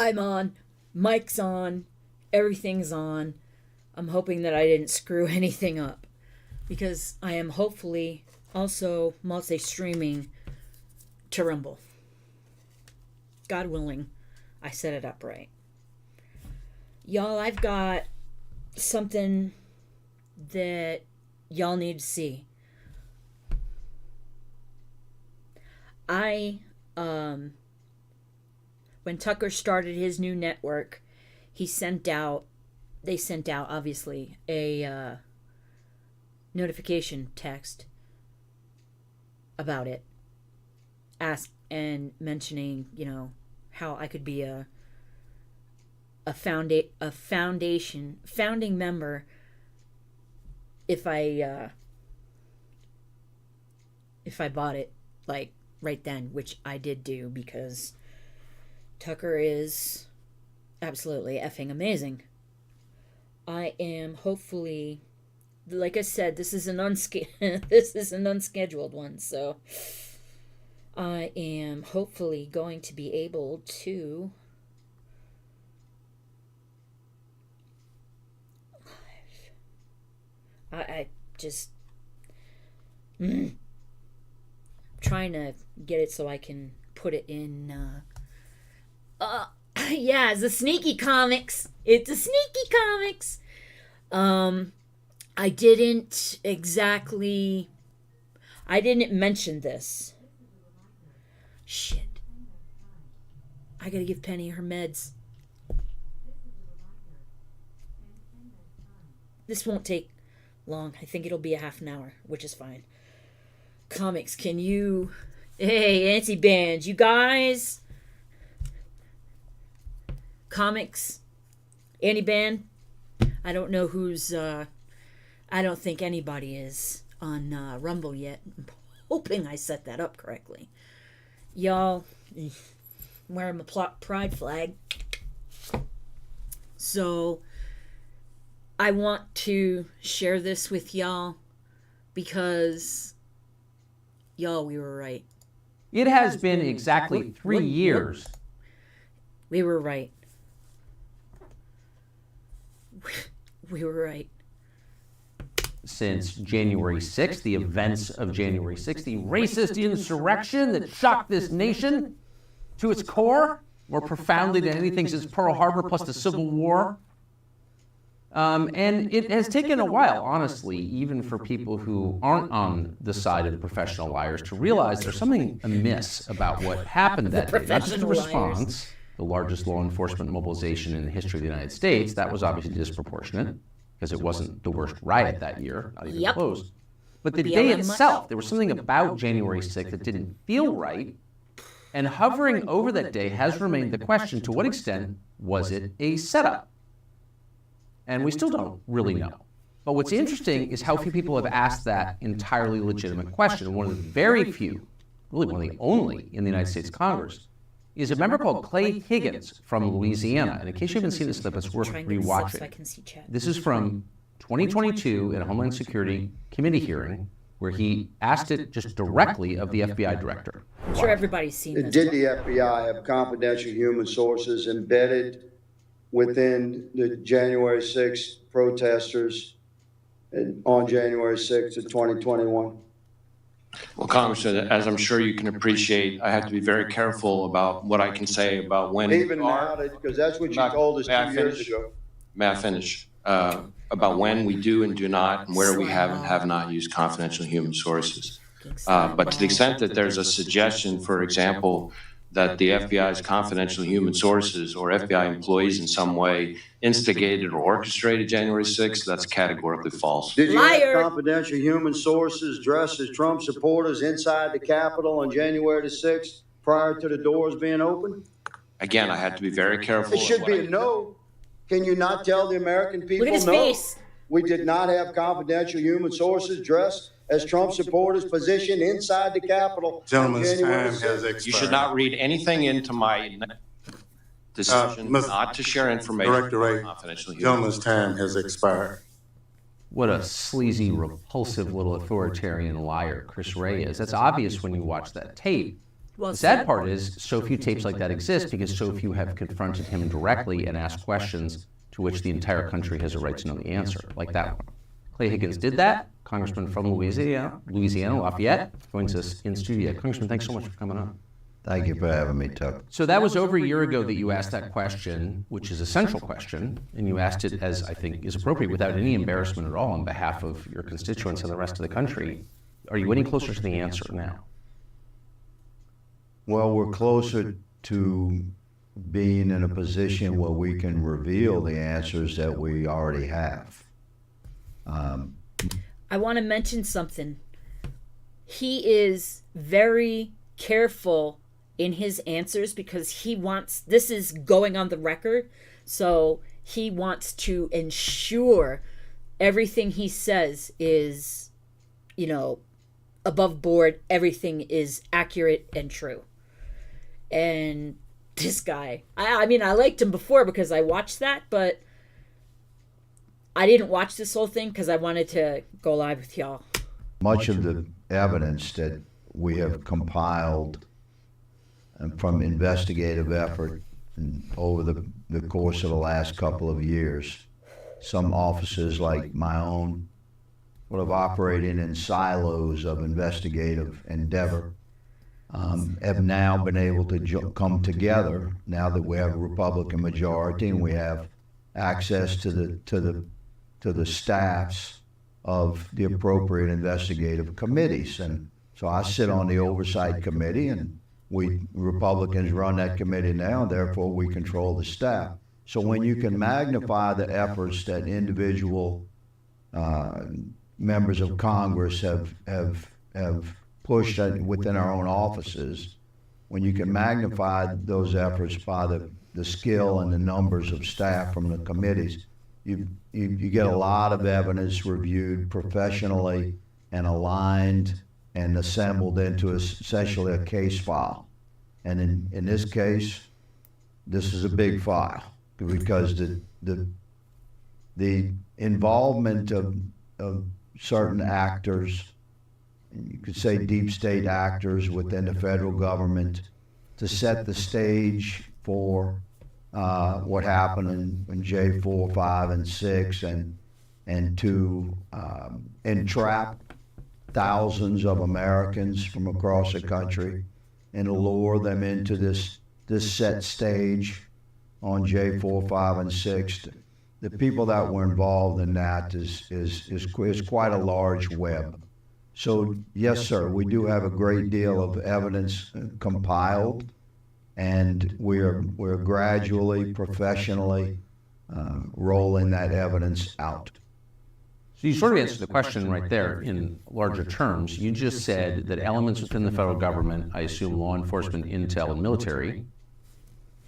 I'm on, mic's on, everything's on. I'm hoping that I didn't screw anything up, because I am hopefully also multi-streaming to Rumble. God willing, I set it up right. Y'all, I've got something that y'all need to see. When Tucker started his new network, they sent out obviously a notification text about it, mentioning, how I could be a founding member if I bought it like right then, which I did do, because Tucker is absolutely effing amazing. I am hopefully, like I said, this is an unscheduled one, so I am hopefully going to be able to I just trying to get it so I can put it in yeah, it's a sneaky comics. It's a sneaky comics. I didn't mention this. Shit. I gotta give Penny her meds. This won't take long. I think it'll be a half an hour, which is fine. Comics, can you... Hey, anti-bands, you guys... Comics, anti-band. I don't know who's... I don't think anybody is on Rumble yet. I'm hoping I set that up correctly. Y'all, I'm wearing my pride flag. So... I want to share this with y'all because, y'all, we were right. It has been exactly 3 years. We were right. We were right. Since January 6th, the events of January 6th, the racist insurrection that shocked this nation to its core, more profoundly than anything since Pearl Harbor plus the Civil War. And it has taken a while, honestly, even for people who aren't on the side of the professional liars, to realize there's something amiss about what happened that day. Not just the response, the largest law enforcement mobilization in the history of the United States. That was obviously disproportionate, because it wasn't the worst riot that year, not even close. But the day itself, there was something about January 6th that didn't feel right. And hovering over that day has remained the question, to what extent was it a setup? And we still don't really know. But what's interesting is how few people have asked that entirely legitimate question. One of the very few, really one of the only in the United States Congress, is a member called Clay Higgins from Louisiana. And in case you haven't seen this clip, it's worth rewatching. This is from 2022 in a Homeland Security Committee hearing, where he asked it just directly of the FBI director. I'm sure everybody's seen this. Did the FBI have confidential human sources embedded within the January 6th protesters on January 6th of 2021? Well, Congressman, as I'm sure you can appreciate, I have to be very careful about what I can say about when. Even now, because that's what you told us 2 years ago. May I finish? About when we do and do not, and where we have and have not used confidential human sources. But to the extent that there's a suggestion, for example, that the FBI's confidential human sources or FBI employees in some way instigated or orchestrated January 6th, that's categorically false. Did you have confidential human sources dressed as Trump supporters inside the Capitol on January the 6th prior to the doors being open? Again, I had to be very careful. It should be a no. Can you not tell the American people Look at his no? face. We did not have confidential human sources dressed as Trump supporters positioned inside the Capitol. Gentleman's time has expired. You should not read anything into my decision not to share information. Director Ray, confidential human gentleman's time has expired. What a sleazy, repulsive little authoritarian liar Chris Wray is. That's obvious when you watch that tape. Well, The sad part is so few tapes like that exist because so few have confronted him directly and asked questions to which the entire country has a right to know the answer, like that one. Clay Higgins did that. Congressman from Louisiana, Lafayette, joins us in studio. Congressman, thanks so much for coming on. Thank you for having me, Tuck. So that was over a year ago that you asked that question, which is a central question, and you asked it, as I think is appropriate, without any embarrassment at all on behalf of your constituents and the rest of the country. Are you any closer to the answer now? Well, we're closer to being in a position where we can reveal the answers that we already have. I want to mention something. He is very careful in his answers because he wants, this is going on the record, so he wants to ensure everything he says is, above board, everything is accurate and true. And this guy, I mean, I liked him before because I watched that, but I didn't watch this whole thing because I wanted to go live with y'all. Much of the evidence that we have compiled from investigative effort over the course of the last couple of years, some offices like my own would have operated in silos of investigative endeavor, have now been able to come together now that we have a Republican majority and we have access to the staffs of the appropriate investigative committees. And so I sit on the oversight committee, and we Republicans run that committee now, and therefore we control the staff. So when you can magnify the efforts that individual members of Congress have pushed within our own offices, when you can magnify those efforts by the skill and the numbers of staff from the committees, you get a lot of evidence reviewed professionally and aligned and assembled into essentially a case file. And in this case, this is a big file because the involvement of certain actors, you could say deep state actors within the federal government, to set the stage for what happened in J4, 5, and 6, and to entrap thousands of Americans from across the country and to lure them into this set stage on J4, 5, and 6. The people that were involved in that is quite a large web. So yes, sir, we do have a great deal of evidence compiled, and we're gradually, professionally rolling that evidence out. So you sort of answered the question right there in larger terms. You just said that elements within the federal government, I assume law enforcement, intel, and military,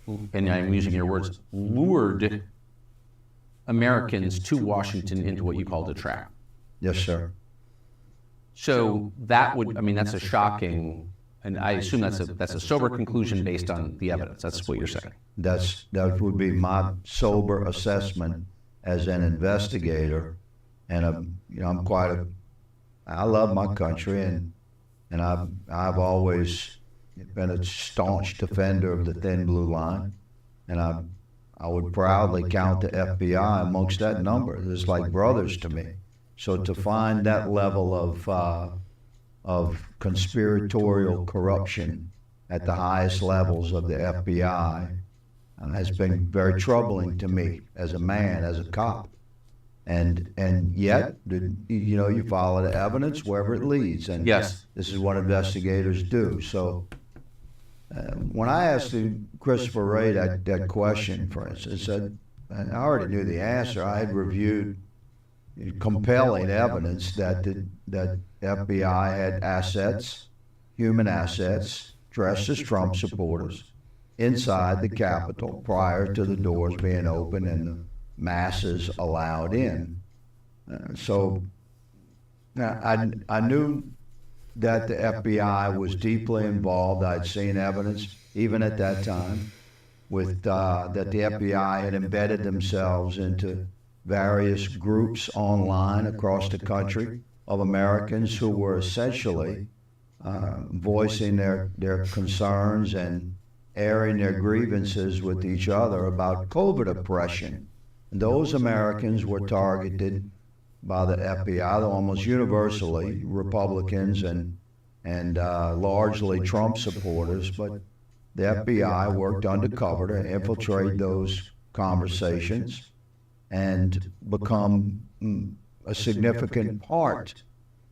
and I'm using your words, lured Americans to Washington into what you called a trap. Yes, sir. So that would, I mean, that's a shocking, and I assume that's a sober conclusion based on the evidence. That's what you're saying. That would be my sober assessment as an investigator, and I love my country, and I've always been a staunch defender of the thin blue line, and I would proudly count the FBI amongst that number. They're like brothers to me. So to find that level of conspiratorial corruption at the highest levels of the FBI has been very troubling to me as a man, as a cop. And yet, you follow the evidence wherever it leads. And yes, this is what investigators do. So when I asked Christopher Wray that question, for instance, I already knew the answer. I had reviewed compelling evidence that the FBI had assets, human assets, dressed as Trump supporters inside the Capitol prior to the doors being open and the masses allowed in. So I knew that the FBI was deeply involved. I'd seen evidence, even at that time, with that the FBI had embedded themselves into various groups online across the country of Americans who were essentially voicing their concerns and airing their grievances with each other about COVID oppression. And those Americans were targeted by the FBI, almost universally Republicans and largely Trump supporters, but the FBI worked undercover to infiltrate those conversations and become a significant part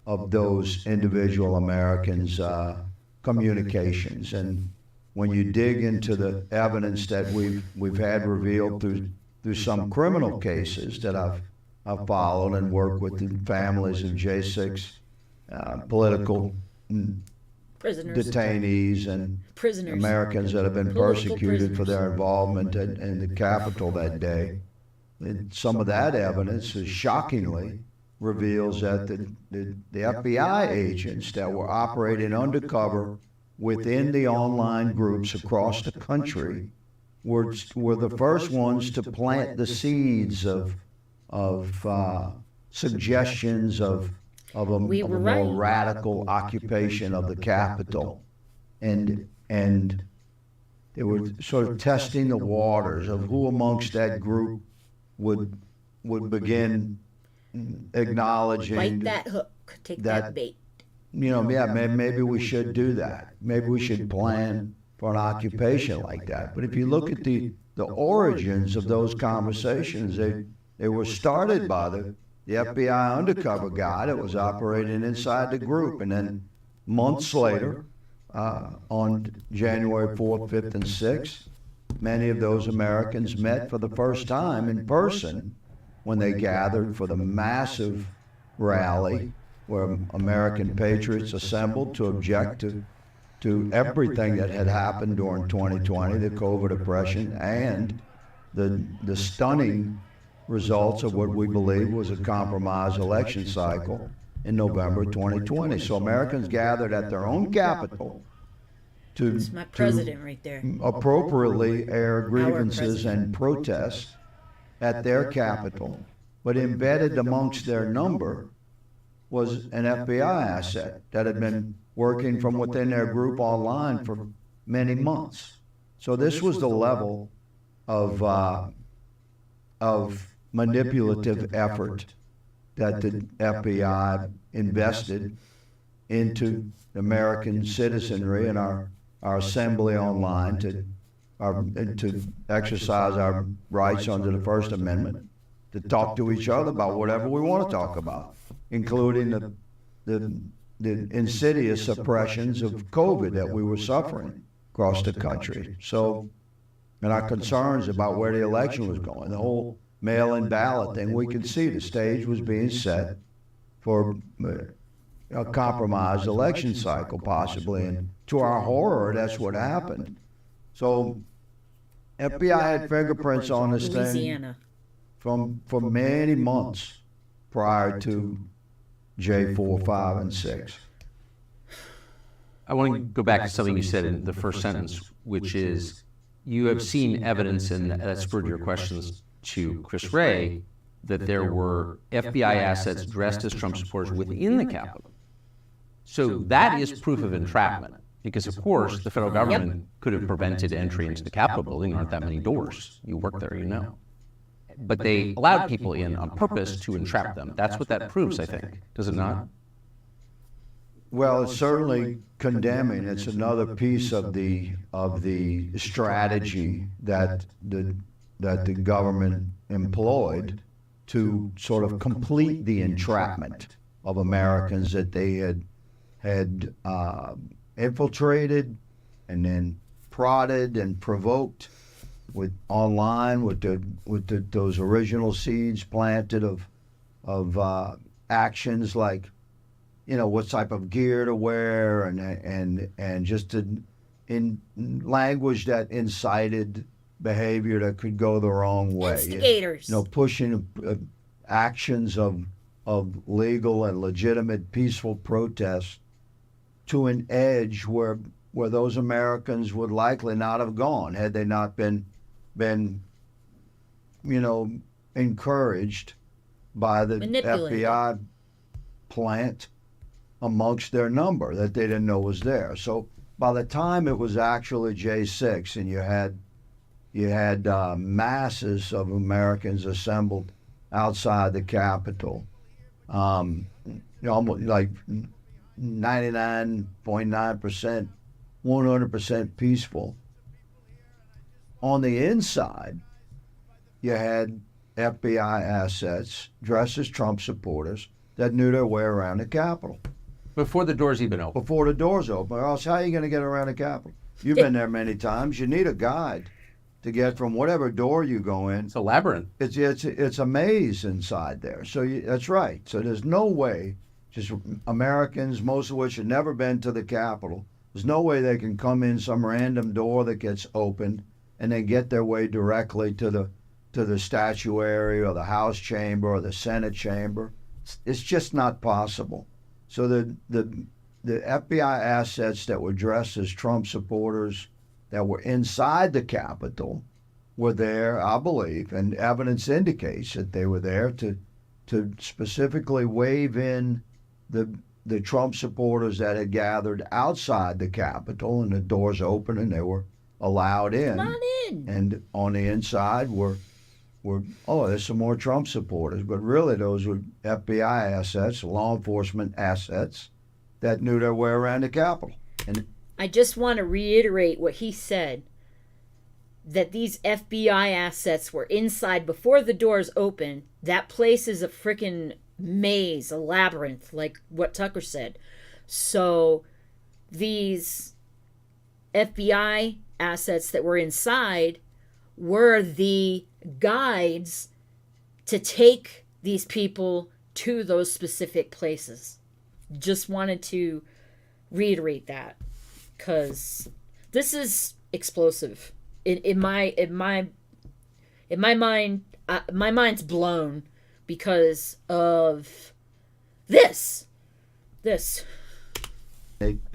of those individual Americans' communications. And when you dig into the evidence that we've had revealed through some criminal cases that I've followed and worked with the families of J06 political Prisoners. detainees and Prisoners. Americans that have been Political persecuted for prisoners. their involvement in the Capitol that day. And some of that evidence is shockingly reveals that the FBI agents that were operating undercover within the online groups across the country were the first ones to plant the seeds of suggestions of a more right. radical occupation of the Capitol, and they were sort of testing the waters of who amongst that group would begin acknowledging Bite that hook. Take that bait. Maybe we should do that. Maybe we should plan for an occupation like that. But if you look at the origins of those conversations, they were started by the FBI undercover guy that was operating inside the group. And then months later, on January 4th, 5th, and 6th, many of those Americans met for the first time in person when they gathered for the massive rally where American patriots assembled to object to everything that had happened during 2020, the COVID oppression, and the stunning results of what we believe was a compromised election cycle in November 2020. So Americans gathered at their own capital It's my president right there. appropriately air grievances president. and protests at their capital, but embedded amongst their number was an FBI asset that had been working from within their group online for many months. So this was the level of manipulative effort that the FBI invested into American citizenry and our assembly online to exercise our rights under the First Amendment, to talk to each other about whatever we want to talk about, including the insidious oppressions of COVID that we were suffering across the country. So, and our concerns about where the election was going, the whole mail-in ballot thing, we could see the stage was being set for a compromised election cycle, possibly. And to our horror, that's what happened. So, FBI had fingerprints on this thing Louisiana. for many months prior to J4, 5, and 6. I want to go back to something you said in the first sentence, which is you have seen evidence, and that spurred your questions to Chris Wray, that there were FBI assets dressed as Trump supporters within the Capitol. So that is proof of entrapment, because of course the federal government could have prevented entry into the Capitol building. There aren't that many doors. You work there, you know. But they allowed people in on purpose to entrap them. That's what that proves, I think. Does it not? Well, it's certainly condemning. It's another piece of the strategy that the government employed to sort of complete the entrapment of Americans that they had infiltrated and then prodded and provoked with online with those original seeds planted of actions like, what type of gear to wear and just in language that incited behavior that could go the wrong way. Instigators. Pushing actions of legal and legitimate peaceful protests to an edge where those Americans would likely not have gone had they not been encouraged by the FBI plant amongst their number that they didn't know was there. So by the time it was actually J06 and you had masses of Americans assembled outside the Capitol, almost like 99.9%, 100% peaceful. On the inside, you had FBI assets dressed as Trump supporters that knew their way around the Capitol. Before the doors even open. Before the doors open. Or else, how are you going to get around the Capitol? You've been there many times. You need a guide to get from whatever door you go in. It's a labyrinth. It's a maze inside there. So that's right. So there's no way, just Americans, most of which have never been to the Capitol, there's no way they can come in some random door that gets opened and then get their way directly to the statuary or the House chamber or the Senate chamber. It's just not possible. So the FBI assets that were dressed as Trump supporters that were inside the Capitol were there, I believe, and evidence indicates that they were there to specifically wave in the Trump supporters that had gathered outside the Capitol, and the doors opened and they were allowed in. Come on in. And on the inside were there's some more Trump supporters, but really those were FBI assets, law enforcement assets that knew their way around the Capitol. And I just want to reiterate what he said, that these FBI assets were inside before the doors open. That place is a freaking maze, a labyrinth, like what Tucker said. So these FBI assets that were inside were the guides to take these people to those specific places. Just wanted to reiterate that, because this is explosive. In my mind, my mind's blown because of this. They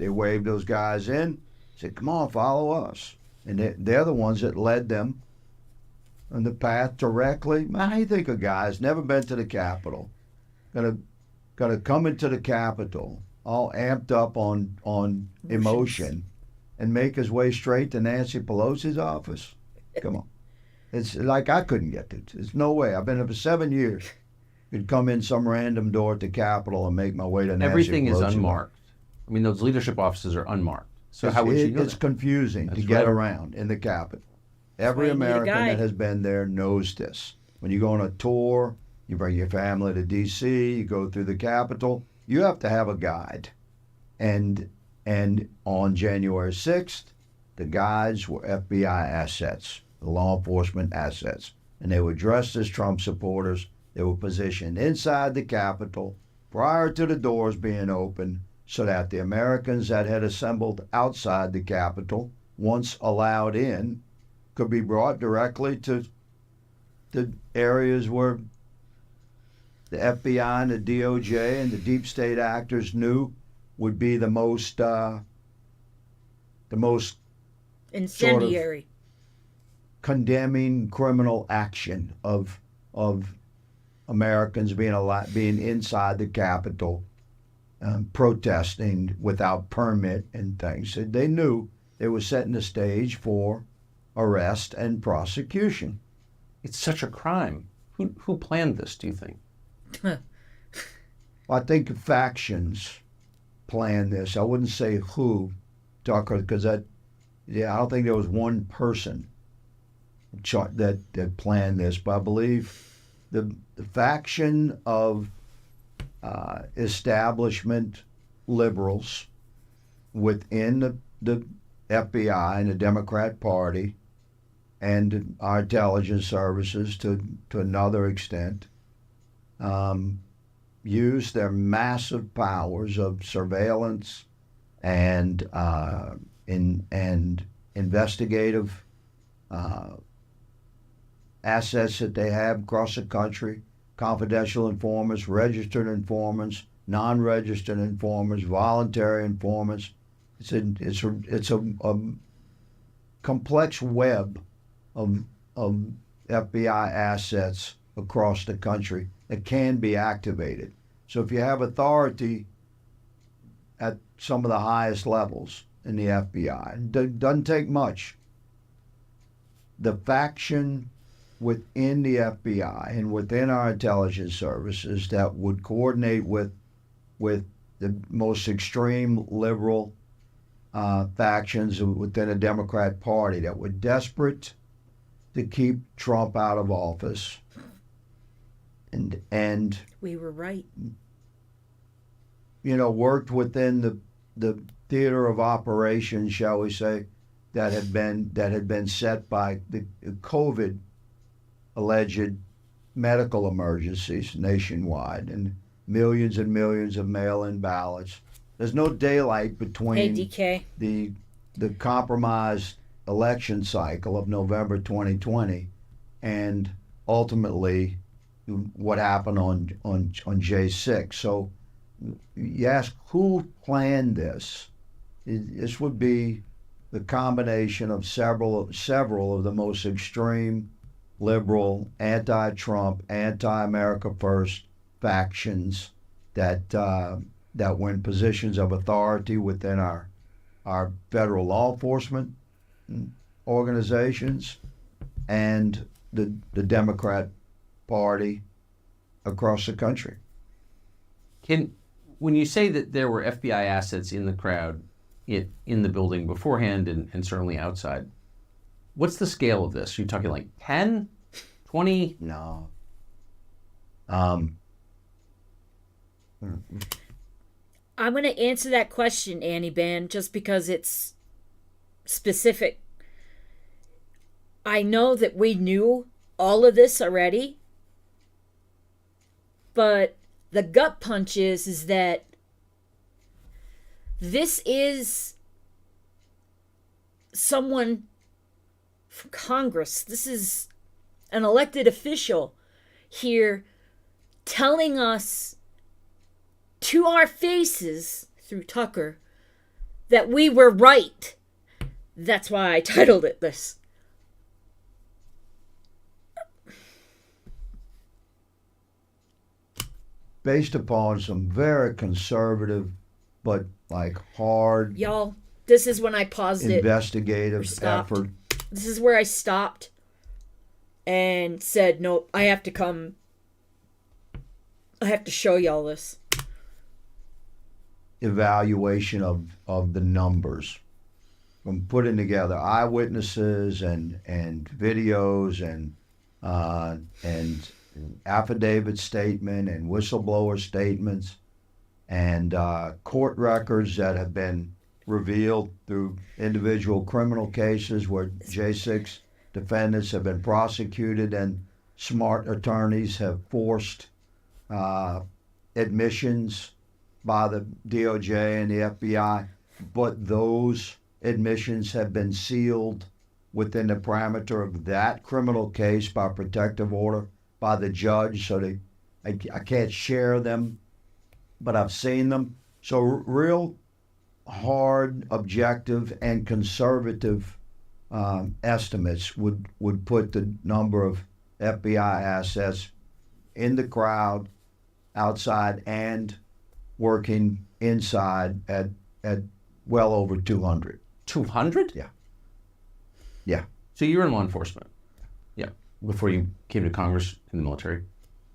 waved those guys in, said, "Come on, follow us," and they're the ones that led them on the path directly. How do you think a guy's never been to the Capitol, gonna come into the Capitol all amped up on emotion, and make his way straight to Nancy Pelosi's office? Come on. It's like I couldn't get it. There's no way. I've been there for 7 years. Could come in some random door at the Capitol and make my way to Nancy Everything is Pelosi's unmarked. I mean, those leadership offices are unmarked. So how would you know It's that? confusing to That's get right. around in the Capitol. Every why you need a American guide. that has been there knows this. When you go on a tour, you bring your family to D.C., you go through the Capitol, you have to have a guide. And on January 6th, the guides were FBI assets, the law enforcement assets. And they were dressed as Trump supporters. They were positioned inside the Capitol prior to the doors being opened, so that the Americans that had assembled outside the Capitol, once allowed in, could be brought directly to the areas where the FBI and the DOJ and the deep state actors knew would be the most Incendiary. condemning criminal action of Americans being inside the Capitol, protesting without permit and things. They knew they were setting the stage for arrest and prosecution. It's such a crime. Who planned this, do you think? I think factions planned this. I wouldn't say who, Tucker, because I don't think there was one person that planned this, but I believe the faction of establishment liberals within the FBI and the Democrat Party and our intelligence services to another extent use their massive powers of surveillance and investigative assets that they have across the country, confidential informants, registered informants, non-registered informants, voluntary informants. It's a complex web of FBI assets across the country that can be activated. So if you have authority at some of the highest levels in the FBI. Doesn't take much. The faction within the FBI and within our intelligence services that would coordinate with the most extreme liberal factions within the Democrat Party that were desperate to keep Trump out of office, and We were right. worked within the theater of operations, shall we say, that had been set by the COVID alleged medical emergencies nationwide and millions of mail-in ballots. There's no daylight Hey, between DK. the compromised election cycle of November 2020 and ultimately what happened on J06. So you ask who planned this? This would be the combination of several of the most extreme liberal, anti-Trump, anti-America First factions that were in positions of authority within our federal law enforcement organizations and the Democrat Party across the country. When you say that there were FBI assets in the crowd, in the building beforehand and certainly outside, what's the scale of this? Are you talking like 10, 20? No. I'm going to answer that question, Annie Ban, just because it's specific. I know that we knew all of this already, but the gut punch is that this is someone from Congress. This is an elected official here telling us to our faces through Tucker that we were right. That's why I titled it this. Based upon some very conservative but like hard Y'all, this is when I paused it. investigative stopped. effort. This is where I stopped and said, nope, I have to show y'all this. Evaluation of the numbers from putting together eyewitnesses and videos and affidavit statement and whistleblower statements and court records that have been revealed through individual criminal cases where J06 defendants have been prosecuted and smart attorneys have forced admissions by the DOJ and the FBI, but those admissions have been sealed within the parameter of that criminal case by protective order by the judge, so I can't share them, but I've seen them. So real hard, objective, and conservative estimates would put the number of FBI assets in the crowd, outside, and working inside at well over 200. 200? Yeah. Yeah. So you were in law enforcement, yeah, before you came to Congress in the military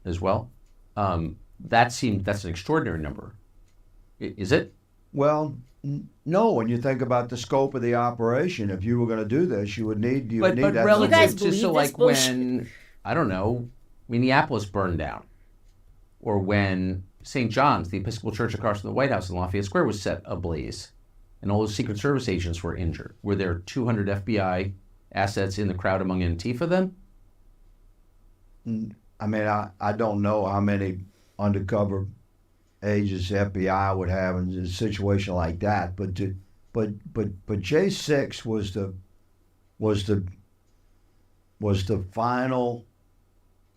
as well. That's an extraordinary number. Is it? Well, no. When you think about the scope of the operation, if you were going to do this, you would need But that. You guys relative to, believe so this like bullshit? when, I don't know, Minneapolis burned down, or when St. John's, the Episcopal Church across from the White House in Lafayette Square, was set ablaze, and all those Secret Service agents were injured. Were there 200 FBI assets in the crowd among Antifa then? I mean, I don't know how many undercover agents the FBI would have in a situation like that, but J06 was the final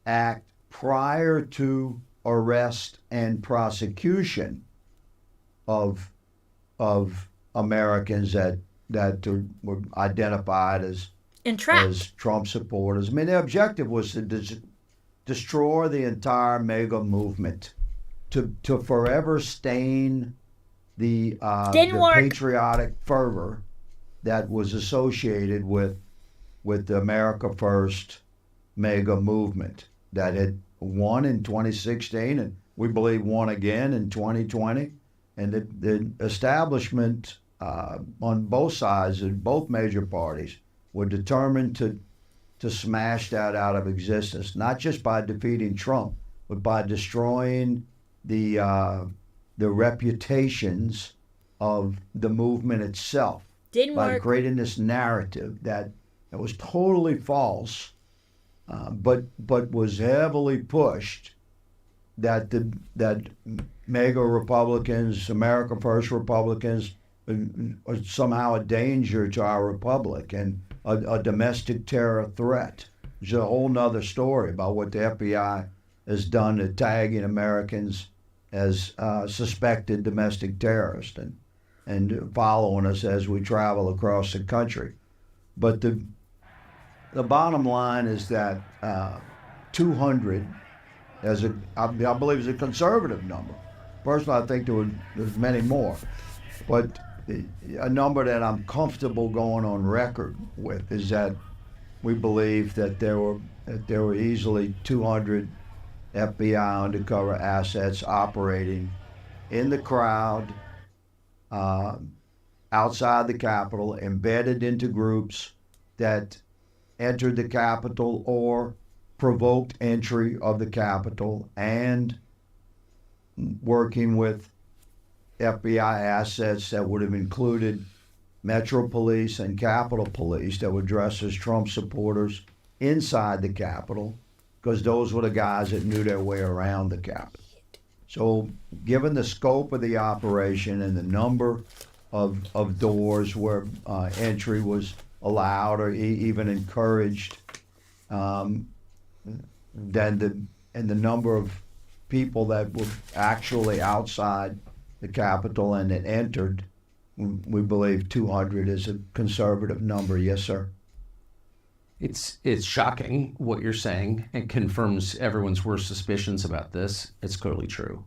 act prior to arrest and prosecution of Americans that were identified as Trump supporters. I mean, their objective was to destroy the entire MAGA movement, to forever stain the Didn't work. patriotic fervor that was associated with the America First mega movement that had won in 2016 and we believe won again in 2020. And the establishment on both sides and both major parties were determined to smash that out of existence, not just by defeating Trump, but by destroying the reputations of the movement itself. Didn't by work. creating this narrative that was totally false, but was heavily pushed, that that mega Republicans, America First Republicans, are somehow a danger to our republic and a domestic terror threat. There's a whole nother story about what the FBI has done to tagging Americans as suspected domestic terrorists and following us as we travel across the country. But the bottom line is that 200, I believe, is a conservative number. Personally, I think there's many more, but a number that I'm comfortable going on record with is that we believe that there were easily 200 FBI undercover assets operating in the crowd, outside the Capitol, embedded into groups that entered the Capitol or provoked entry of the Capitol, and working with FBI assets that would have included Metro Police and Capitol Police that would dress as Trump supporters inside the Capitol, because those were the guys that knew their way around the Capitol. So given the scope of the operation and the number of doors where entry was allowed or even encouraged, then the number of people that were actually outside the Capitol and that entered, we believe 200 is a conservative number. Yes, sir. It's shocking what you're saying and confirms everyone's worst suspicions about this. It's clearly true.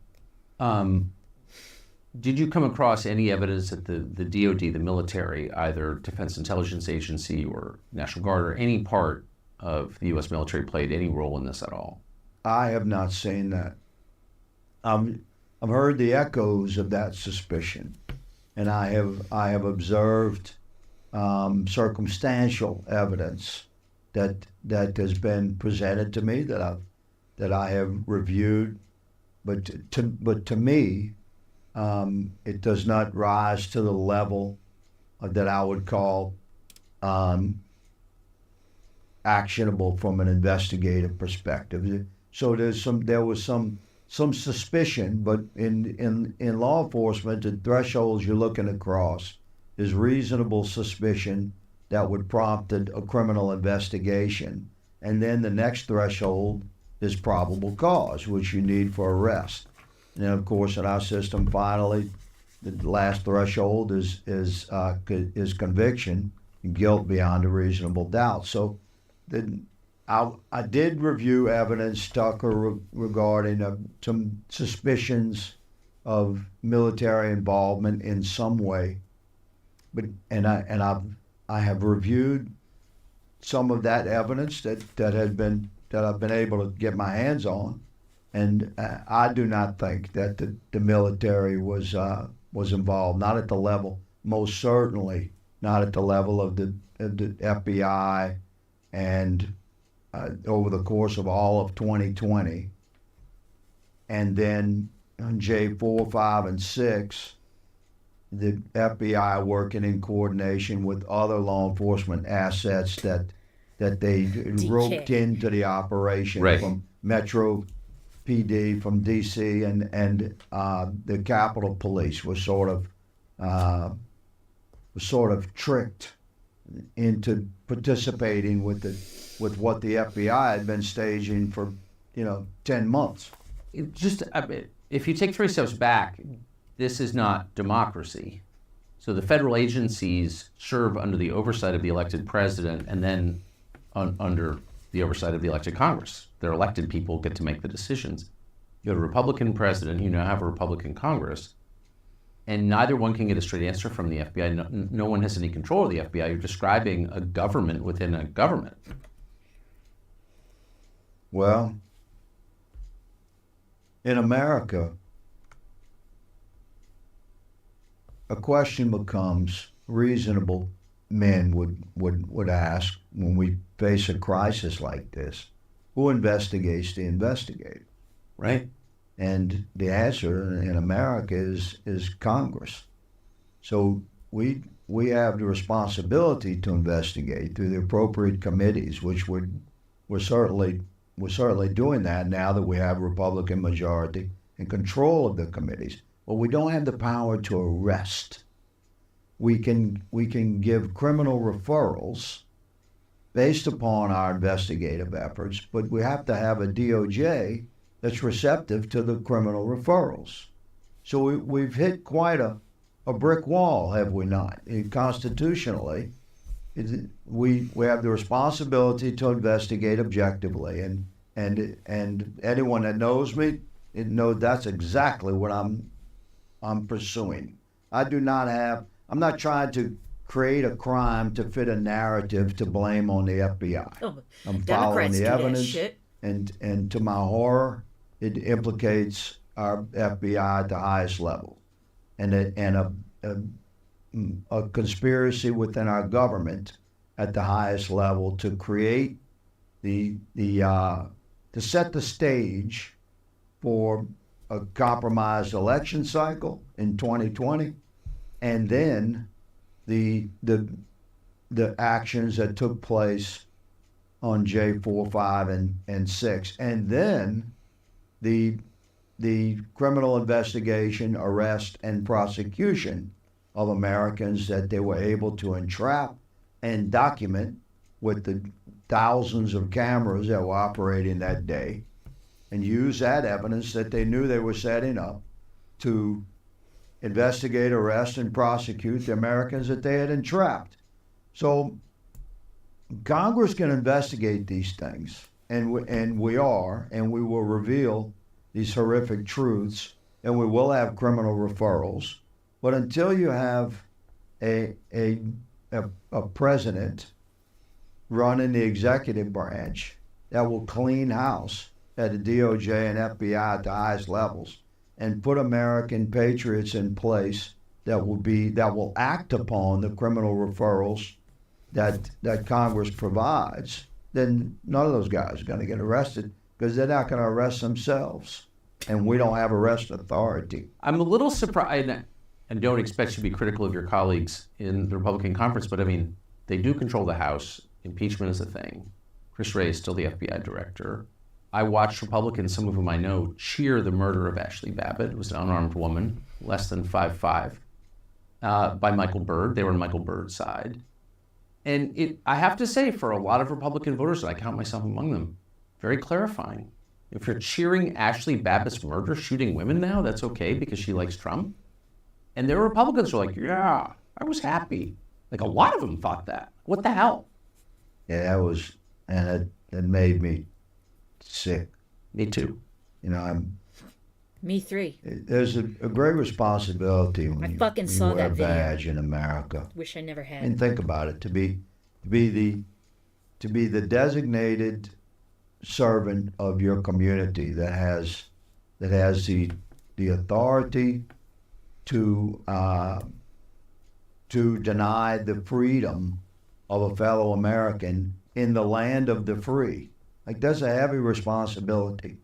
Did you come across any evidence that the DOD, the military, either Defense Intelligence Agency or National Guard, or any part of the U.S. military played any role in this at all? I have not seen that. I've heard the echoes of that suspicion, and I have observed circumstantial evidence that has been presented to me that I have reviewed, but to me, it does not rise to the level that I would call actionable from an investigative perspective. So there was some suspicion, but in law enforcement, the thresholds you're looking across is reasonable suspicion that would prompt a criminal investigation, and then the next threshold is probable cause, which you need for arrest. And then, of course, in our system, finally, the last threshold is conviction, guilt beyond a reasonable doubt. So, I did review evidence, Tucker, regarding some suspicions of military involvement in some way, I have reviewed some of that evidence that I've been able to get my hands on, and I do not think that the military was involved. Not at the level, most certainly not at the level of the FBI, and over the course of all of 2020, and then on J4, 5, and 6. The FBI working in coordination with other law enforcement assets that they roped into the operation, right, from Metro PD, from DC, and the Capitol Police was sort of tricked into participating with what the FBI had been staging for 10 months. If you take 3 steps back, this is not democracy. So the federal agencies serve under the oversight of the elected president and then under the oversight of the elected Congress. Their elected people get to make the decisions. You have a Republican president, you now have a Republican Congress. and neither one can get a straight answer from the FBI. No one has any control of the FBI. You're describing a government within a government. Well, in America, a question becomes reasonable men would ask when we face a crisis like this: who investigates the investigator? Right. And the answer in America is Congress. So we have the responsibility to investigate through the appropriate committees, which we're certainly doing that now that we have a Republican majority in control of the committees. But we don't have the power to arrest. We can give criminal referrals based upon our investigative efforts, but we have to have a DOJ that's receptive to the criminal referrals. So we've hit quite a brick wall, have we not? Constitutionally, we have the responsibility to investigate objectively, and anyone that knows me knows that's exactly what I'm pursuing. I'm not trying to create a crime to fit a narrative to blame on the FBI. Oh, I'm Democrats following the do that evidence, shit. and to my horror, it implicates our FBI at the highest level, and a conspiracy within our government at the highest level to create to set the stage for a compromised election cycle in 2020, and then the actions that took place on J4, 5, and 6, and then the criminal investigation, arrest, and prosecution of Americans that they were able to entrap and document with the thousands of cameras that were operating that day, and use that evidence that they knew they were setting up to investigate, arrest, and prosecute the Americans that they had entrapped. So Congress can investigate these things, and we will reveal these horrific truths, and we will have criminal referrals. But until you have a president running the executive branch that will clean house at the DOJ and FBI at the highest levels and put American patriots in place that will act upon the criminal referrals that Congress provides, then none of those guys are going to get arrested because they're not going to arrest themselves, and we don't have arrest authority. I'm a little surprised, and don't expect you to be critical of your colleagues in the Republican conference, but I mean, they do control the House. Impeachment is a thing. Chris Wray is still the FBI director. I watched Republicans, some of whom I know, cheer the murder of Ashley Babbitt. It was an unarmed woman, less than 5'5", by Michael Byrd. They were on Michael Byrd's side. And I have to say, for a lot of Republican voters, and I count myself among them, very clarifying. If you're cheering Ashley Babbitt's murder, shooting women now, that's okay because she likes Trump. And there were Republicans who were like, yeah, I was happy. Like a lot of them thought that. What the hell? Yeah, it made me sick. Me too. You know, Me three. there's a great responsibility when you saw wear that a video. badge in America. Wish I never had. And think about it: to be the designated servant of your community that has the authority to deny the freedom of a fellow American in the land of the free. Like, that's a heavy responsibility.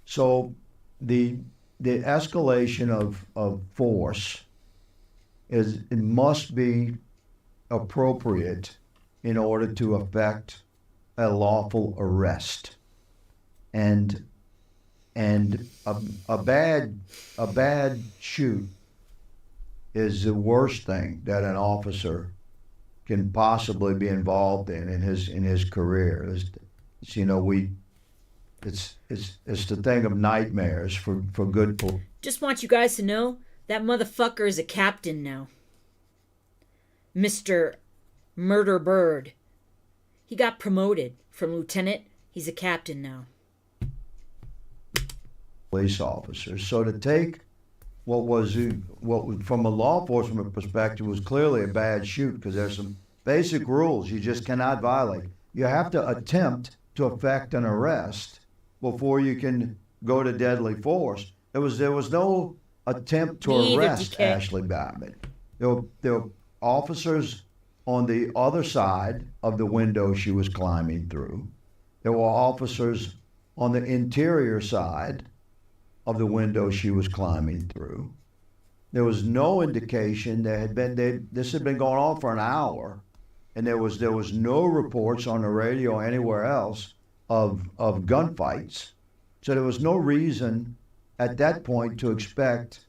So the escalation of force it must be appropriate in order to effect a lawful arrest. And a bad shoot is the worst thing that an officer can possibly be involved in his career. It's the thing of nightmares for good people. Just want you guys to know that motherfucker is a captain now. Mr. Murder Bird. He got promoted from lieutenant. He's a captain now. Police officers. So to take from a law enforcement perspective was clearly a bad shoot, because there's some basic rules you just cannot violate. You have to attempt to effect an arrest before you can go to deadly force. There was no attempt to arrest Ashley Babbitt. There were officers on the other side of the window she was climbing through. There were officers on the interior side of the window she was climbing through. There was no indication this had been going on for an hour, and there was no reports on the radio or anywhere else of gunfights. So there was no reason at that point to expect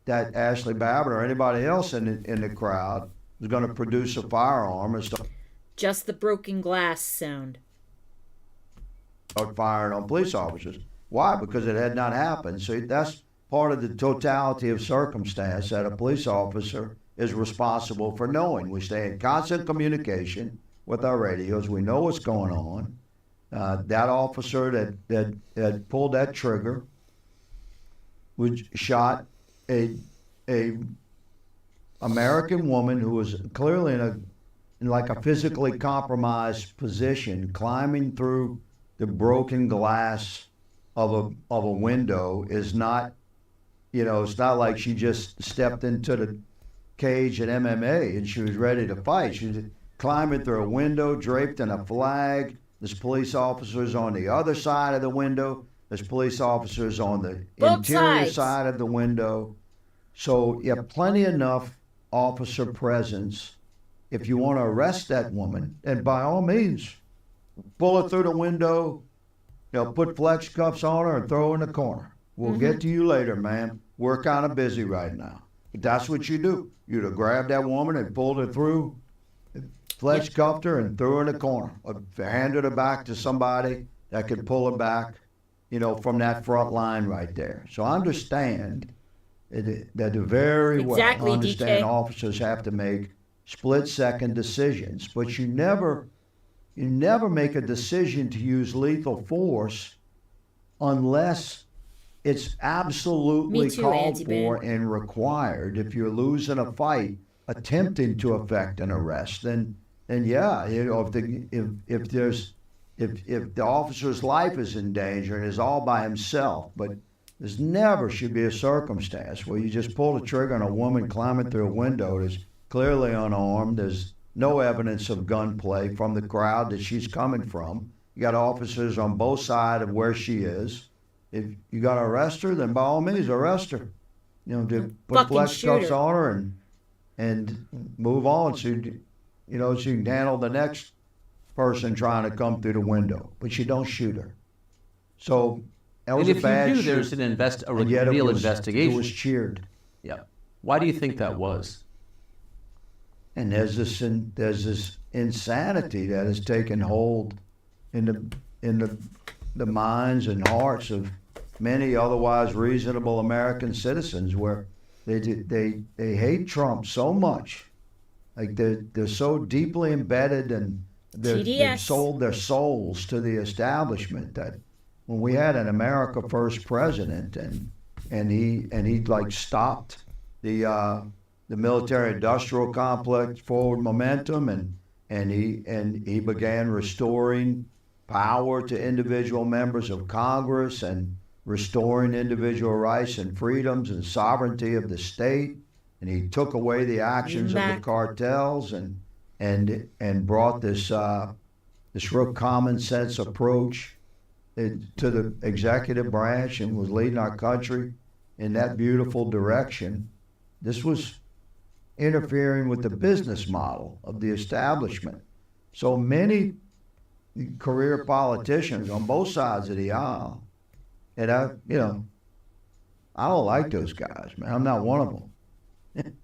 that Ashley Babbitt or anybody else in the crowd was going to produce a firearm and start Just the broken glass sound. firing on police officers. Why? Because it had not happened. So that's part of the totality of circumstance that a police officer is responsible for knowing. We stay in constant communication with our radios. We know what's going on. That officer that pulled that trigger shot a American woman who was clearly in like a physically compromised position, climbing through the broken glass of a window. Is not, it's not like she just stepped into the cage at MMA and she was ready to fight. She was climbing through a window draped in a flag. There's police officers on the other side of the window. There's police officers on the interior side of the window. So you have plenty enough officer presence. If you want to arrest that woman, and by all means, pull her through the window, put flex cuffs on her and throw her in the corner. We'll get to you later, ma'am. We're kind of busy right now. But that's what you do. You'd have grabbed that woman and pulled her through, flex cuffed her and threw her in the corner. Or handed her back to somebody that could pull her back, from that front line right there. So I understand that very well. I understand officers have to make split-second decisions, but you never make a decision to use lethal force unless it's absolutely called for and required. If you're losing a fight attempting to effect an arrest, then yeah, if the officer's life is in danger and is all by himself, but there's never should be a circumstance where you just pull the trigger on a woman climbing through a window that's clearly unarmed. There's no evidence of gunplay from the crowd that she's coming from. You got officers on both sides of where she is. If you got to arrest her, then by all means arrest her. To put flex cuffs on her and move on so so you can handle the next person trying to come through the window. But you don't shoot her. So that was a bad shoot. There's a real investigation. It was cheered. Yeah. Why do you think that was? And there's this insanity that has taken hold in the minds and hearts of many otherwise reasonable American citizens, where they hate Trump so much, like they're so deeply embedded, and they've sold their souls to the establishment, that when we had an America First president and he like stopped the military-industrial complex forward momentum, and he began restoring power to individual members of Congress and restoring individual rights and freedoms and sovereignty of the state, and he took away the actions of the cartels and brought this real common sense approach to the executive branch, and was leading our country in that beautiful direction. This was interfering with the business model of the establishment. So many career politicians on both sides of the aisle, and I don't like those guys, man. I'm not one of them.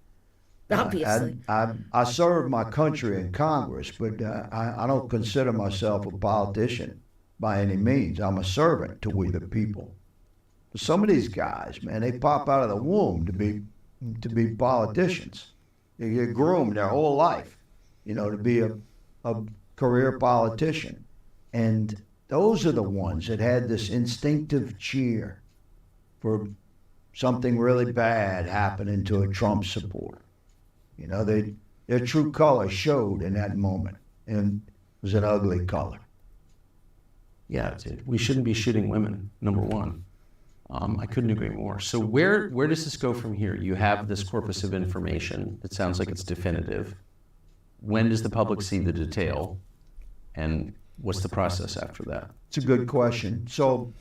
Obviously. I serve my country in Congress, but I don't consider myself a politician by any means. I'm a servant to we the people. But some of these guys, man, they pop out of the womb to be politicians. They get groomed their whole life, to be a career politician. And those are the ones that had this instinctive cheer for something really bad happening to a Trump supporter. You know, their true color showed in that moment, and it was an ugly color. Yeah, we shouldn't be shooting women, number one. I couldn't agree more. So where does this go from here? You have this corpus of information. It sounds like it's definitive. When does the public see the detail? And what's the process after that? It's a good question. So,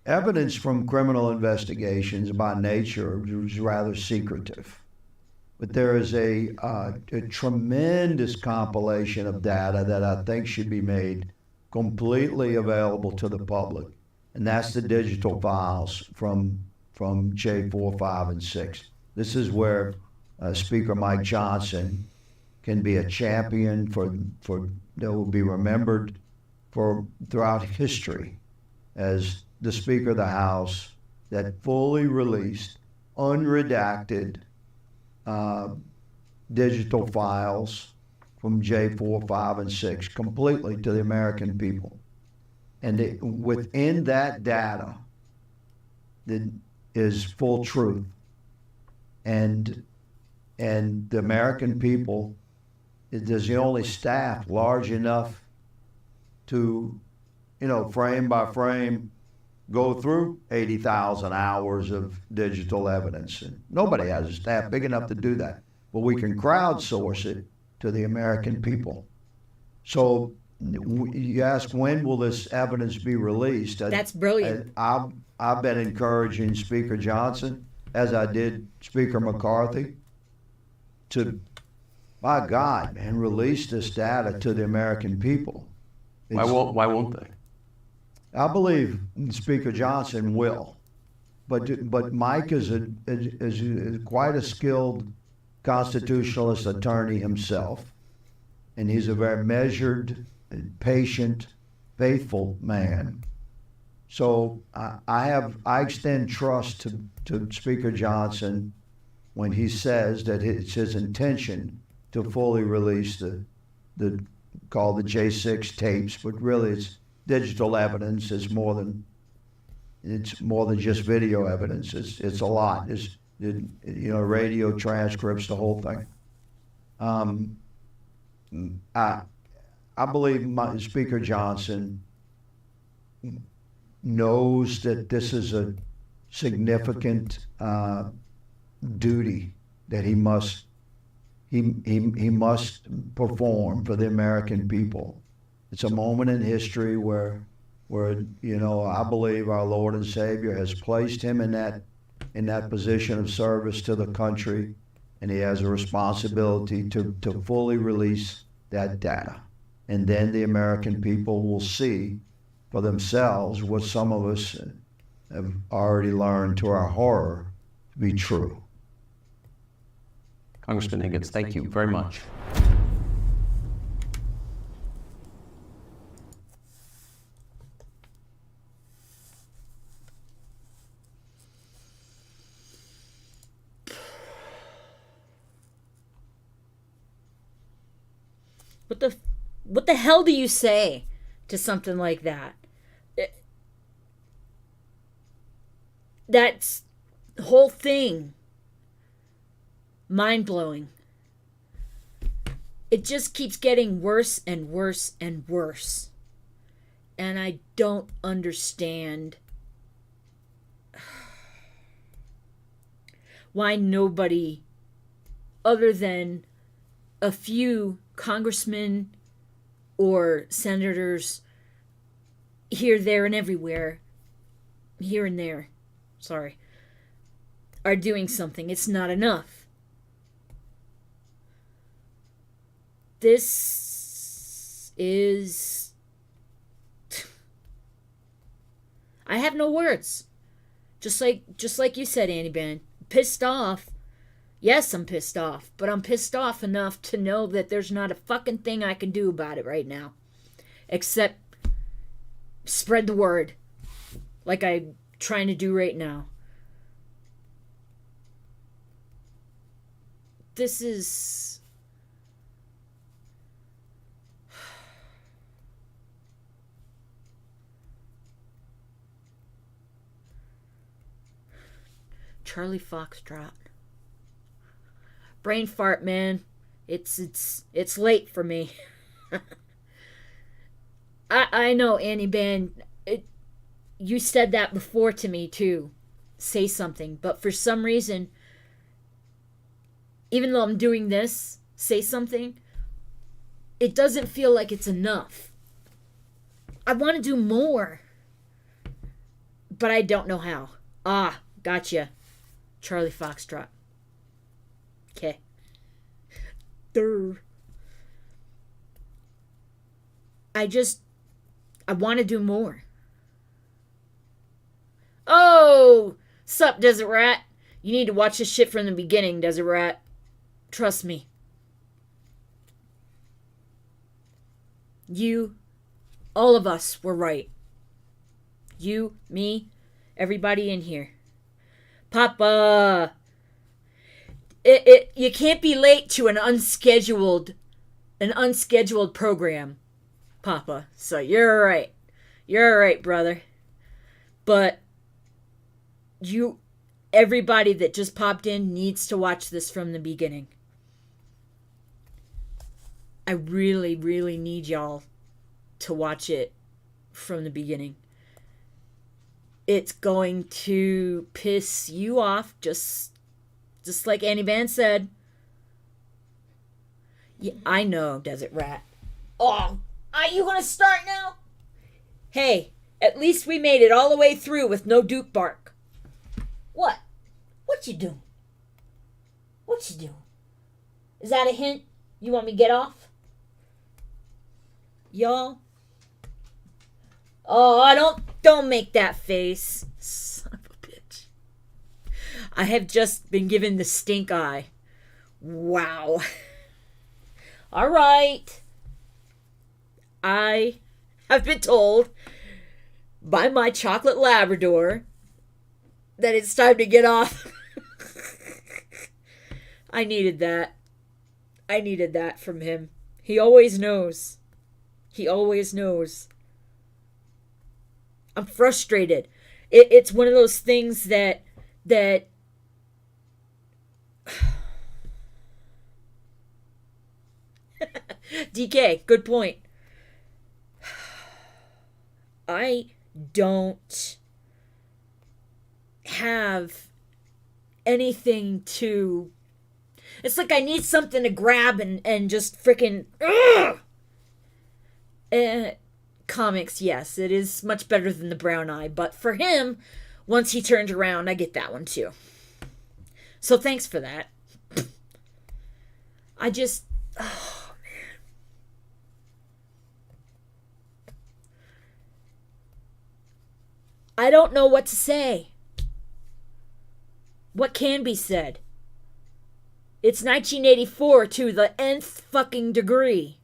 evidence from criminal investigations by nature is rather secretive. But there is a tremendous compilation of data that I think should be made completely available to the public, and that's the digital files from J4, 5, and 6. This is where Speaker Mike Johnson can be a champion for that will be remembered for throughout history as the Speaker of the House that fully released, unredacted digital files from J4, 5, and 6 completely to the American people. And within that data that is full truth. And the American people, there's the only staff large enough to, frame by frame, go through 80,000 hours of digital evidence. And nobody has a staff big enough to do that. But we can crowdsource it to the American people. So you ask, when will this evidence be released? That's brilliant. I've been encouraging Speaker Johnson, as I did Speaker McCarthy, to, by God, man, release this data to the American people. Why won't they? I believe Speaker Johnson will, but Mike is quite a skilled constitutionalist attorney himself, and he's a very measured, patient, faithful man. So I extend trust to Speaker Johnson when he says that it's his intention to fully release the called the J06 tapes, but really it's digital evidence. It's more than just video evidence. It's a lot. It's radio transcripts, the whole thing. I believe Speaker Johnson knows that this is a significant duty that he must perform for the American people. It's a moment in history where I believe our Lord and Savior has placed him in that position of service to the country, and he has a responsibility to fully release that data. And then the American people will see for themselves what some of us have already learned to our horror to be true. Congressman Higgins, thank you very much. What the hell do you say to something like that? That's the whole thing. Mind-blowing. It just keeps getting worse and worse and worse. And I don't understand why nobody other than a few congressmen or senators here, there, and everywhere, here and there, are doing something. It's not enough. This is... I have no words. Just like you said, Andy Ben. Pissed off. Yes, I'm pissed off, but I'm pissed off enough to know that there's not a fucking thing I can do about it right now. Except spread the word. Like I'm trying to do right now. This is... Charlie Foxtrot. Brain fart, man. It's late for me. I know, Annie Ban. You said that before to me too. Say something, but for some reason, even though I'm doing this, say something, it doesn't feel like it's enough. I want to do more, but I don't know how. Ah, gotcha. Charlie Foxtrot. Okay. I want to do more. Oh, sup, Desert Rat? You need to watch this shit from the beginning, Desert Rat. Trust me. You, all of us were right. You, me, everybody in here. Papa! You can't be late to an unscheduled program, Papa. So you're right. You're right, brother. But everybody that just popped in needs to watch this from the beginning. I really, really need y'all to watch it from the beginning. It's going to piss you off, just like Annie Van said. Yeah, I know, Desert Rat. Oh, are you gonna start now? Hey, at least we made it all the way through with no Duke bark. What? What you doing? What you doing? Is that a hint? You want me to get off? Y'all? Oh, don't make that face. Son of a bitch. I have just been given the stink eye. Wow. All right. I have been told by my chocolate Labrador that it's time to get off. I needed that. I needed that from him. He always knows. He always knows. I'm frustrated. It's one of those things that DK, good point. I don't have anything to... It's like I need something to grab and just freaking... Comics, yes, it is much better than the brown eye, but for him, once he turned around, I get that one too. So thanks for that. I just... Oh, man. I don't know what to say. What can be said? It's 1984 to the nth fucking degree.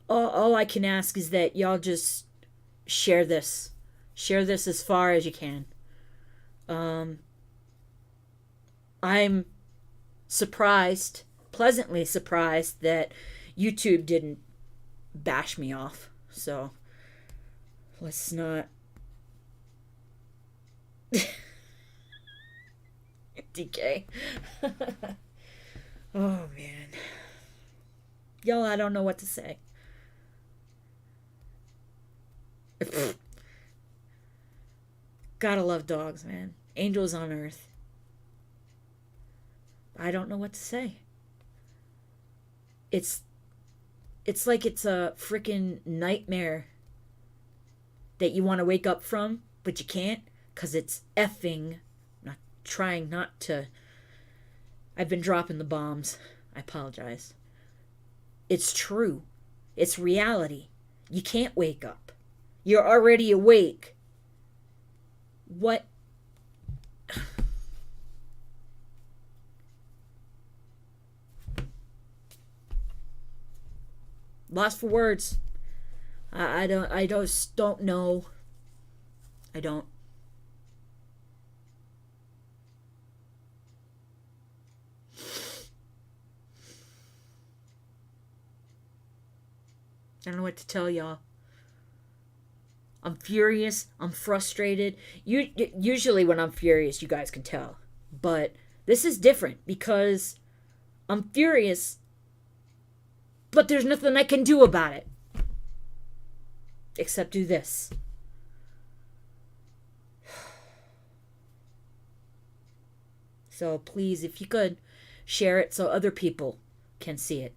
All I can ask is that y'all just share this. Share this as far as you can. I'm surprised, pleasantly surprised, that YouTube didn't bash me off. So, let's not... DK. Oh, man. Y'all, I don't know what to say. Gotta love dogs, man. Angels on earth. I don't know what to say. It's like it's a freaking nightmare that you want to wake up from, but you can't, because it's effing... Not trying not to... I've been dropping the bombs. I apologize. It's true. It's reality. You can't wake up. You're already awake. What? Lost for words. I just don't know. I don't. I don't know what to tell y'all. I'm furious. I'm frustrated. Usually when I'm furious, you guys can tell. But this is different because I'm furious, but there's nothing I can do about it. Except do this. So please, if you could, share it so other people can see it.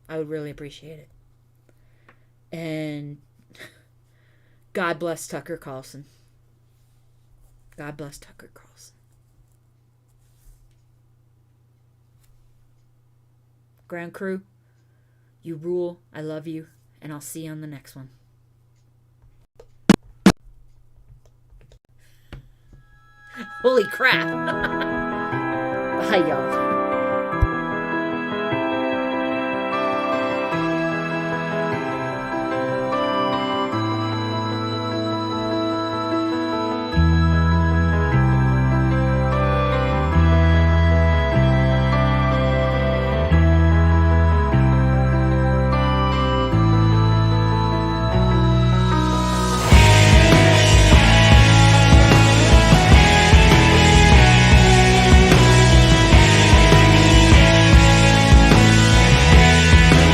I would really appreciate it. And God bless Tucker Carlson. God bless Tucker Carlson. Ground crew, you rule. I love you. And I'll see you on the next one. Holy crap. Bye, y'all.